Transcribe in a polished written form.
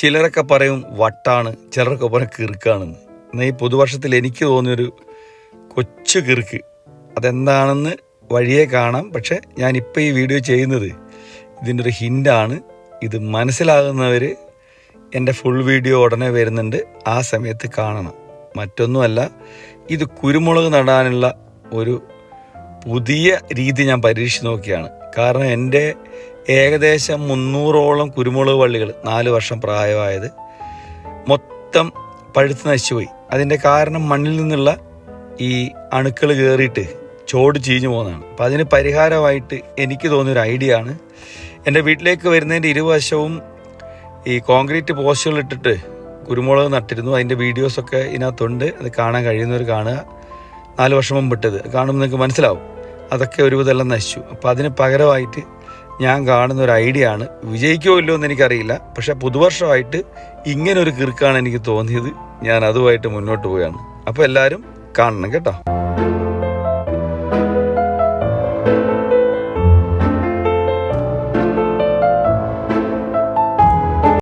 ചിലരൊക്കെ പറയും വട്ടാണ്, ചിലരൊക്കെ പറയും കിറുക്കാണെന്ന്. എന്നാൽ ഈ പുതുവർഷത്തിൽ എനിക്ക് തോന്നിയൊരു കൊച്ചു കിറുക്ക് അതെന്താണെന്ന് വഴിയെ കാണാം. പക്ഷെ ഞാനിപ്പോൾ ഈ വീഡിയോ ചെയ്യുന്നത് ഇതിൻ്റെ ഒരു ഹിൻ്റാണ്. ഇത് മനസ്സിലാകുന്നവർ എൻ്റെ ഫുൾ വീഡിയോ ഉടനെ വരുന്നുണ്ട്, ആ സമയത്ത് കാണണം. മറ്റൊന്നുമല്ല, ഇത് കുരുമുളക് നടാനുള്ള ഒരു പുതിയ രീതി ഞാൻ പരീക്ഷിച്ച് നോക്കിയാണ്. കാരണം എൻ്റെ ഏകദേശം 300ഓളം കുരുമുളക് വള്ളികൾ 4 വർഷം പ്രായമായത് മൊത്തം പഴുത്ത് നശിച്ചുപോയി. അതിൻ്റെ കാരണം മണ്ണിൽ നിന്നുള്ള ഈ അണുക്കൾ കയറിയിട്ട് ചോട് ചീഞ്ഞു പോകുന്നതാണ്. അപ്പോൾ അതിന് പരിഹാരമായിട്ട് എനിക്ക് തോന്നിയൊരു ഐഡിയ ആണ്. എൻ്റെ വീട്ടിലേക്ക് വരുന്നതിൻ്റെ ഇരുവശവും ഈ കോൺക്രീറ്റ് പോസ്റ്റുകൾ ഇട്ടിട്ട് കുരുമുളക് നട്ടിരുന്നു. അതിൻ്റെ വീഡിയോസൊക്കെ ഇതിനകത്തുണ്ട്, അത് കാണാൻ കഴിയുന്നവർ കാണുക. 4 വർഷം മുമ്പ് ഇട്ടത് കാണുമ്പോൾ നിങ്ങൾക്ക് മനസ്സിലാവും. അതൊക്കെ ഒരുവിധമെല്ലാം നശിച്ചു. അപ്പോൾ അതിന് പകരമായിട്ട് ഞാൻ കാണുന്ന ഒരു ഐഡിയ ആണ്. വിജയിക്കുമോ ഇല്ലയോ എന്ന് എനിക്കറിയില്ല, പക്ഷേ പുതുവർഷമായിട്ട് ഇങ്ങനൊരു കിറുക്കാണ് എനിക്ക് തോന്നിയത്. ഞാൻ അതുമായിട്ട് മുന്നോട്ട് പോവുകയാണ്. അപ്പോൾ എല്ലാവരും കാണണം കേട്ടോ.